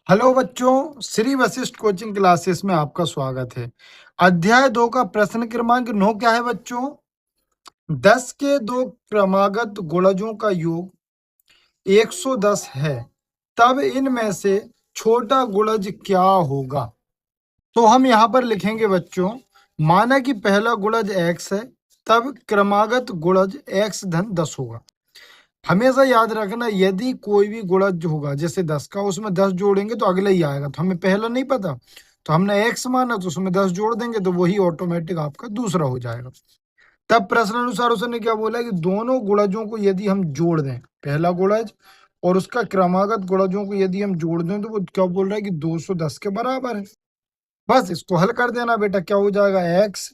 Hello बच्चों, Shri Vashishtha coaching classes में आपका स्वागत है। अध्याय 2 का प्रश्न क्रमांक 9 क्या है बच्चों? 10 के दो क्रमागत गुणजों का योग 110 है, तब इनमें से छोटा गुणज क्या होगा? तो हम यहाँ पर लिखेंगे बच्चों, माना कि पहला गुणज x है, तब क्रमागत गुणज x धन 10 होगा। हमेशा याद रखना, यदि कोई भी गुणज होगा जैसे 10 का, उसमें 10 जोड़ेंगे तो अगला ही आएगा। तो हमें पहला नहीं पता, तो हमने x माना तो उसमें 10 जोड़ देंगे तो वही ऑटोमेटिक आपका दूसरा हो जाएगा। तब प्रश्न अनुसार उसने क्या बोला कि दोनों गुणजों को यदि हम जोड़ दें, पहला गुणज और उसका क्रमागत गुणजों को यदि हम जोड़ दें, तो वो क्या बोल रहा है कि 210 के बराबर है। बस इसको हल कर देना बेटा, क्या हो जाएगा x,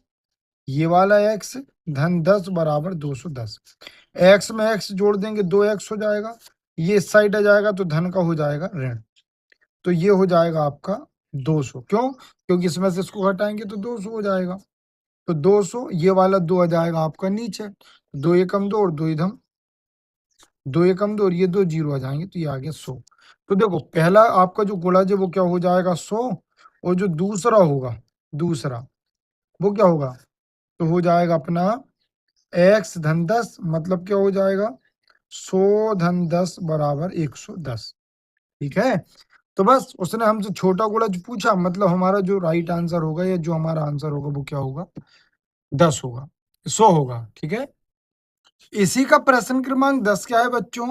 ये वाला x धन 10 बराबर 210। x में x जोड़ देंगे 2x हो जाएगा, ये इस साइड आ जाएगा तो धन का हो जाएगा ऋण, तो ये हो जाएगा आपका 200। क्यों? क्योंकि इसमें से इसको हटाएंगे तो 200 हो जाएगा, तो 200, ये वाला 2 आ जाएगा आपका नीचे, 2 एकम 2 और 2 इधम 2 एकम 2 और ये 2 जीरो आ जाएंगे, तो ये आ गया 100। तो देखो पहला आपका जो गुणज है वो क्या हो जाएगा 100, और जो दूसरा होगा, दूसरा वो क्या होगा, तो हो जाएगा अपना x धन 10, मतलब क्या हो जाएगा 100 धन 10 बराबर 110। ठीक है, तो बस उसने हमसे छोटा गुणज पूछा, मतलब हमारा जो राइट आंसर होगा या जो हमारा आंसर होगा वो क्या होगा, 10 होगा, 100 होगा। ठीक है, इसी का प्रश्न क्रमांक 10 क्या है बच्चों?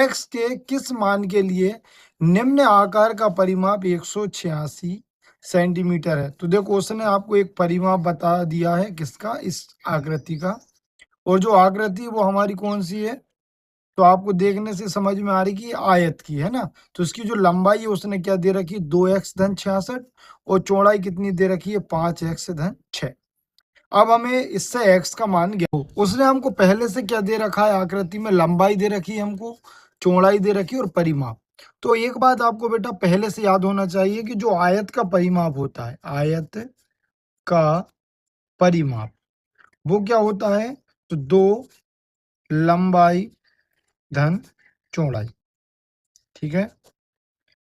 x के किस मान के लिए निम्न आकार का परिमाप 186 सेंटीमीटर है? तो देखो उसने आपको एक परिमाप बता दिया है, किसका, इस आकृति का, और जो आकृति वो हमारी कौन सी है, तो आपको देखने से समझ में आ रही कि आयत की है ना। तो इसकी जो लंबाई है उसने क्या दे रखी है, 2x धन 66, और चौड़ाई कितनी दे रखी है, 5x धन 6। अब हमें इससे x का मान ज्ञात हो, उसने हमको पहले से क्या दे रखा है, आकृति में लंबाई दे रखी है हमको, चौड़ाई दे रखी है और परिमाप। तो एक बात आपको बेटा पहले से याद होना चाहिए कि जो आयत का परिमाप होता है, आयत का परिमाप वो क्या होता है, तो 2 लंबाई धन चौड़ाई। ठीक है,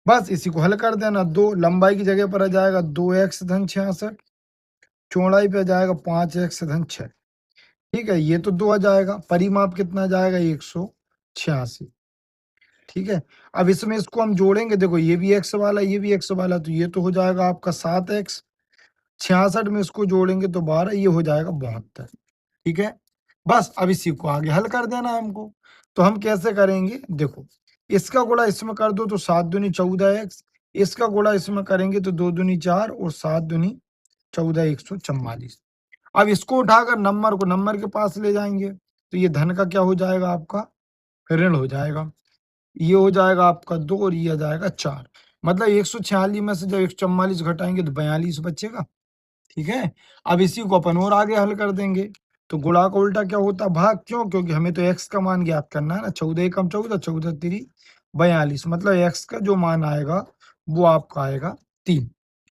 बस इसी को हल कर देना, 2 लंबाई की जगह पर आ जाएगा 2x धन 66, चौड़ाई पे आ जाएगा 5x धन 6। ठीक है, ये तो 2 आ जाएगा, परिमाप कितना आ जाएगा 186। ठीक है, अब इसमें इसको हम जोड़ेंगे, देखो ये भी x वाला, ये भी x वाला, तो ये तो हो जाएगा आपका 7x, 66 में इसको जोड़ेंगे तो 12, ये हो जाएगा 72। ठीक है, बस अब इसी को आगे हल कर देना है हमको। तो हम कैसे करेंगे, देखो इसका गुणा इसमें कर दो तो 7 दूनी 14x, इसका गुणा इसमें करेंगे तो 2 दूनी 4 और 7 दूनी 14, 144। अब इसको उठाकर नंबर को नंबर के पास ले जाएंगे, तो ये धन का क्या हो जाएगा आपका ऋण हो जाएगा, ये हो जाएगा आपका 2 और ये आ जाएगा 4, मतलब 146 में से जब 144 घटाएंगे तो 42 बचेगा। ठीक है, अब इसी को अपन और आगे हल कर देंगे, तो गुणा का उल्टा क्या होता है, भाग। क्यों? क्योंकि हमें तो x का मान ज्ञात करना है ना, 14 एकम 14, 14 तिरी 42, मतलब x का जो मान आएगा वो आपका आएगा 3।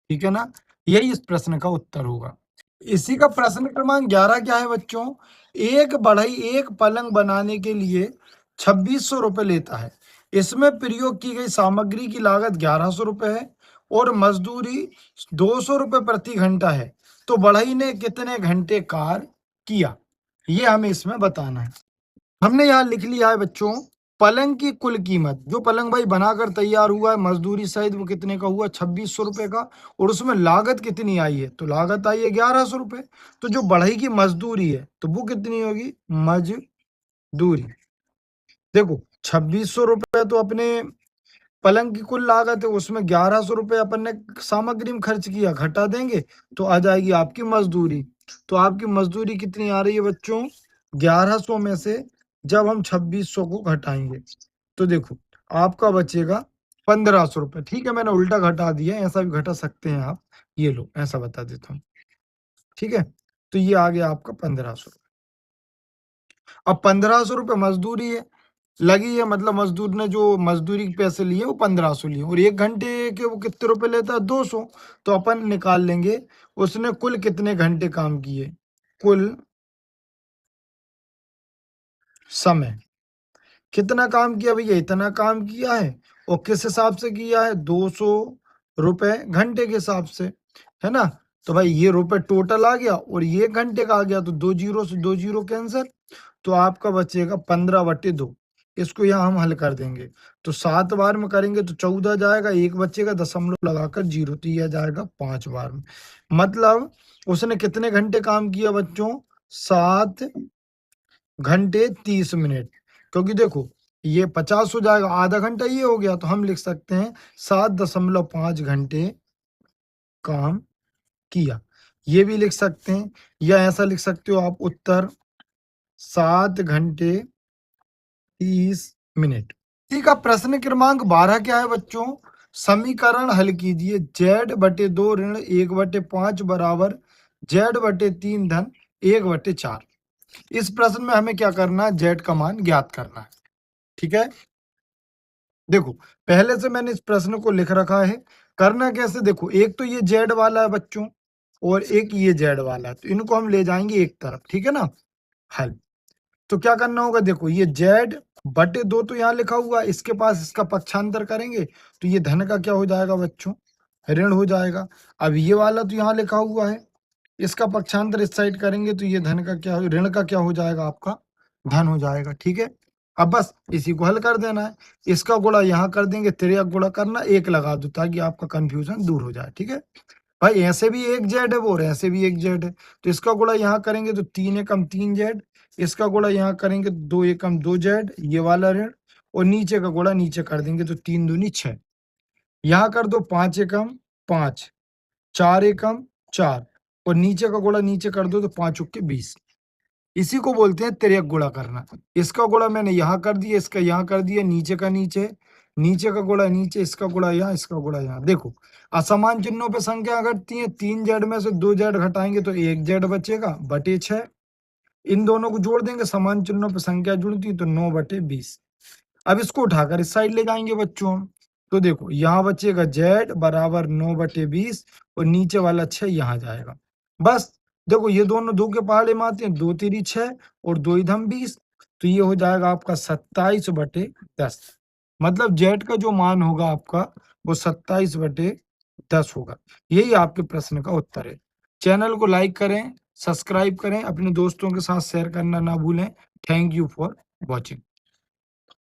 ठीक है ना, यही इस प्रश्न का उत्तर होगा। इसी का प्रश्न क्रमांक 11 क्या है बच्चों? एक बढ़ई एक पलंग बनाने के लिए 2600 रुपए लेता है, इसमें प्रयोग की गई सामग्री की लागत 1100 रुपए है और मजदूरी 200 रुपए प्रति घंटा है, तो बढ़ई ने कितने घंटे कार्य किया, ये हमें इसमें बताना है। हमने यहाँ लिख लिया है बच्चों, पलंग की कुल कीमत, जो पलंग भाई बनाकर तैयार हुआ है मजदूरी सहित, वो कितने का हुआ, 2600 रुपए का, और उसमें लागत कितनी आई है, तो लागत आई है 1100 रुपए। तो जो बढ़ई की मजदूरी है तो वो कितनी होगी, मजदूरी, देखो 2600 रुपए तो अपने पलंग की कुल लागत है, उसमें 1100 रुपए अपन ने सामग्री में खर्च किया, घटा देंगे तो आ जाएगी आपकी मजदूरी। तो आपकी मजदूरी कितनी आ रही है बच्चों, 1100 में से जब हम 2600 को घटाएंगे तो देखो आपका बचेगा 1500 रुपए। ठीक है, मैंने उल्टा घटा दिया, ऐसा भी घटा सकते हैं आप, ये लो ऐसा बता देता हूँ। ठीक है, तो ये आ गया आपका 1500। अब 1500 रुपए मजदूरी है लगी है, मतलब मजदूर ने जो मजदूरी के पैसे लिए वो 1500 लिए, और 1 घंटे के वो कितने रुपए लेता है, 200। तो अपन निकाल लेंगे उसने कुल कितने घंटे काम किए, कुल समय, कितना काम किया भैया, इतना काम किया है, और किस हिसाब से किया है, 200 रुपए घंटे के हिसाब से, है ना। तो भाई ये रुपए टोटल आ गया और ये घंटे का आ गया, तो 2 जीरो से 2 जीरो कैंसिल, तो आपका बचेगा 15/2। इसको यहाँ हम हल कर देंगे, तो 7 बार में करेंगे तो 14 जाएगा, एक बचेगा दशमलव लगाकर 0, तो यह जाएगा 5 बार में। मतलब उसने कितने घंटे काम किया बच्चों, 7 घंटे 30 मिनट। क्योंकि देखो ये 50 हो जाएगा, आधा घंटा ये हो गया, तो हम लिख सकते हैं 7.5 घंटे काम किया। ये भी लिख सकते हैं, या ऐसा लिख सकते हो आप, उत्तर 7 घंटे 30 मिनट। इसी का प्रश्न क्रमांक 12 क्या है बच्चों, समीकरण हल कीजिए, z/2 ऋण 1/5 बराबर z/3 धन 1/4। इस प्रश्न में हमें क्या करना है, z का मान ज्ञात करना है। ठीक है, देखो पहले से मैंने इस प्रश्न को लिख रखा है। करना कैसे, देखो एक तो ये z वाला है बच्चों और एक ये z वाला है, तो इनको हम ले जाएंगे एक तरफ, ठीक है ना। हल, तो क्या करना होगा, देखो ये z/2 तो यहाँ लिखा हुआ है, इसके पास इसका पक्षांतर करेंगे तो ये धन का क्या हो जाएगा बच्चों, ऋण हो जाएगा। अब ये वाला तो यहाँ लिखा हुआ है, इसका पक्षांतर इस साइड करेंगे तो ये धन का क्या, ऋण का क्या हो जाएगा, आपका धन हो जाएगा। ठीक है, अब बस इसी को हल कर देना है, इसका गुणा यहाँ कर देंगे, तिर्यक गुणा करना, एक लगा दो ताकि आपका कंफ्यूजन दूर हो जाए। ठीक है भाई, ऐसे भी एक जेड है वो और ऐसे भी एक जेड है, तो इसका गुणा यहाँ करेंगे तो 3 एकम 3 जेड, इसका गुणा यहाँ करेंगे तो 2 एकम 2 जेड, ये वाला ऋण, और नीचे का गुणा नीचे कर देंगे तो 3 दूनी 6, यहाँ कर दो 5 एकम 5, 4 एकम 4, और नीचे का गुणा नीचे कर दो तो 5 उक्के 20। इसी को बोलते हैं तिर्यक गुणा करना। इसका गुणा मैंने यहाँ कर दिया, इसका यहाँ कर दिया, नीचे का नीचे, नीचे का गुणा नीचे, इसका गुणा यहाँ, इसका गुणा यहाँ। देखो असमान चिन्हों पे संख्या घटती है, 3 जेड में से 2 जेड घटाएंगे तो 1 जेड बचेगा बटे 6। इन दोनों को जोड़ देंगे, समान चिन्हों पे संख्या जुड़ती है तो 9/20। अब इसको उठाकर इस साइड ले जाएंगे बच्चों हम, तो देखो यहाँ बचेगा z बराबर 9/20 और नीचे वाला 6 यहाँ जाएगा। बस देखो ये दोनों 2 के पहाड़े में आते हैं, 2 तिरी 6 और 2 इधम 20, तो ये हो जाएगा आपका 27/10। मतलब z का जो मान होगा आपका वो 27/10 होगा। यही आपके प्रश्न का उत्तर है। चैनल को लाइक करें, सब्सक्राइब करें, अपने दोस्तों के साथ शेयर करना ना भूलें। Thank you for watching.